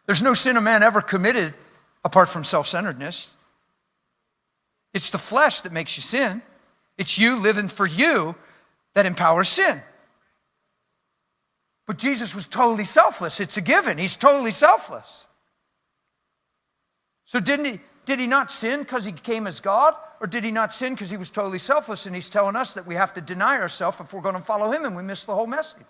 There's no sin a man ever committed apart from self-centeredness. It's the flesh that makes you sin. It's you living for you that empowers sin. But Jesus was totally selfless. It's a given. He's totally selfless. So did he not sin because he came as God? Or did he not sin because he was totally selfless? And he's telling us that we have to deny ourselves if we're going to follow him, and we miss the whole message.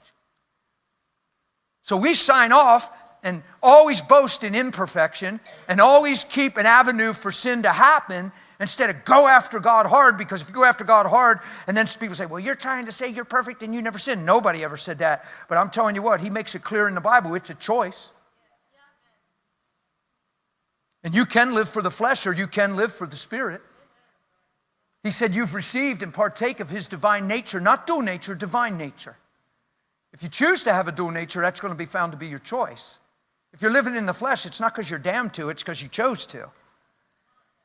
So we sign off and always boast in imperfection and always keep an avenue for sin to happen instead of go after God hard, because if you go after God hard and then people say, well, you're trying to say you're perfect and you never sin. Nobody ever said that. But I'm telling you what, he makes it clear in the Bible. It's a choice. And you can live for the flesh or you can live for the Spirit. He said you've received and partake of his divine nature, not dual nature, divine nature. If you choose to have a dual nature, that's going to be found to be your choice. If you're living in the flesh, it's not because you're damned to, it's because you chose to.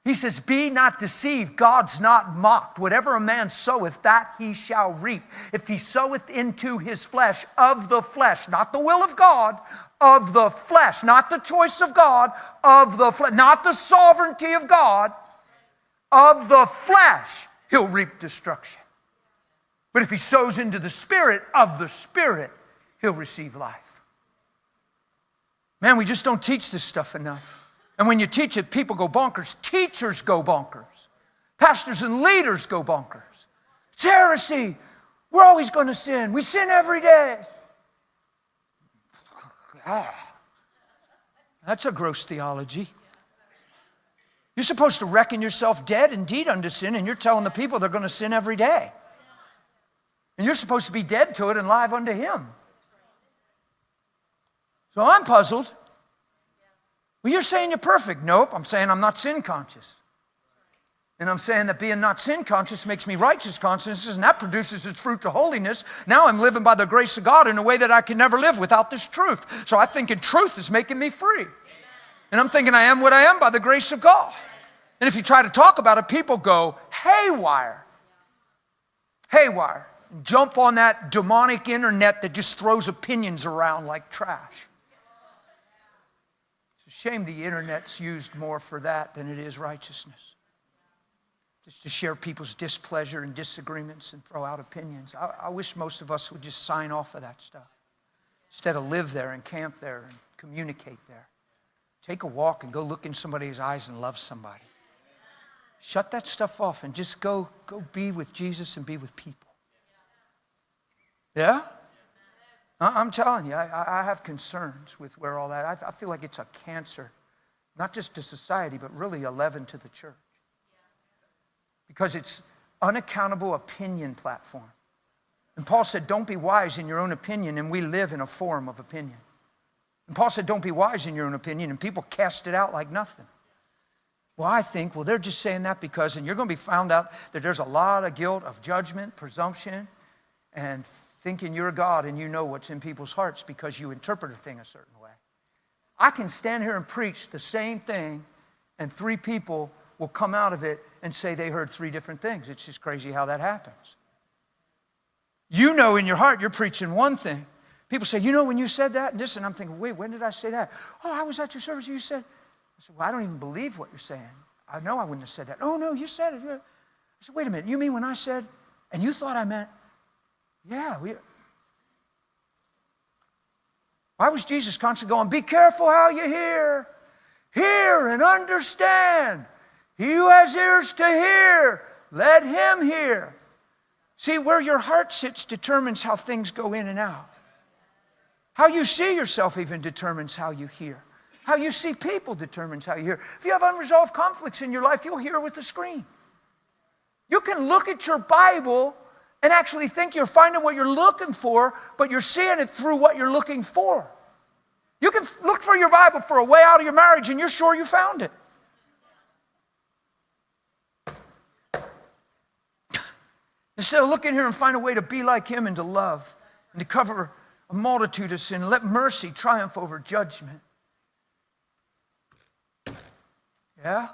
He says, be not deceived, God's not mocked. Whatever a man soweth, that he shall reap. If he soweth into his flesh, of the flesh, not the will of God, of the flesh, not the choice of God, of the flesh, not the sovereignty of God, of the flesh, he'll reap destruction. But if he sows into the Spirit, of the Spirit, he'll receive life. Man, we just don't teach this stuff enough. And when you teach it, people go bonkers. Teachers go bonkers. Pastors and leaders go bonkers. It's heresy. We're always going to sin. We sin every day. That's a gross theology. You're supposed to reckon yourself dead indeed unto sin, and you're telling the people they're going to sin every day. And you're supposed to be dead to it and alive unto him. So I'm puzzled. Well, you're saying you're perfect. Nope, I'm saying I'm not sin conscious. And I'm saying that being not sin conscious makes me righteous conscious, and that produces its fruit to holiness. Now I'm living by the grace of God in a way that I can never live without this truth. So I think in truth is making me free. And I'm thinking I am what I am by the grace of God. And if you try to talk about it, people go haywire. Haywire. And jump on that demonic internet that just throws opinions around like trash. Shame the internet's used more for that than it is righteousness. Just to share people's displeasure and disagreements and throw out opinions. I wish most of us would just sign off of that stuff. Instead of live there and camp there and communicate there. Take a walk and go look in somebody's eyes and love somebody. Shut that stuff off and just go be with Jesus and be with people. Yeah? I'm telling you, I have concerns with where all that, I feel like it's a cancer, not just to society, but really a leaven to the church. Because it's unaccountable opinion platform. And Paul said, don't be wise in your own opinion, and we live in a forum of opinion. And Paul said, don't be wise in your own opinion, and people cast it out like nothing. Well, I think, they're just saying that because, and you're going to be found out that there's a lot of guilt of judgment, presumption, and thinking you're God and you know what's in people's hearts because you interpret a thing a certain way. I can stand here and preach the same thing and 3 people will come out of it and say they heard 3 different things. It's just crazy how that happens. You know in your heart you're preaching one thing. People say, you know when you said that and this, and I'm thinking, wait, when did I say that? Oh, I was at your service and you said. I said, well, I don't even believe what you're saying. I know I wouldn't have said that. Oh, no, you said it. I said, wait a minute, you mean when I said, and you thought I meant, yeah, why was Jesus constantly going, be careful how you hear. Hear and understand. He who has ears to hear, let him hear. See, where your heart sits determines how things go in and out. How you see yourself even determines how you hear. How you see people determines how you hear. If you have unresolved conflicts in your life, you'll hear with the screen. You can look at your Bible and actually think you're finding what you're looking for, but you're seeing it through what you're looking for. You can look for your Bible for a way out of your marriage, and you're sure you found it. Instead of looking here and find a way to be like him and to love and to cover a multitude of sin, let mercy triumph over judgment. Yeah?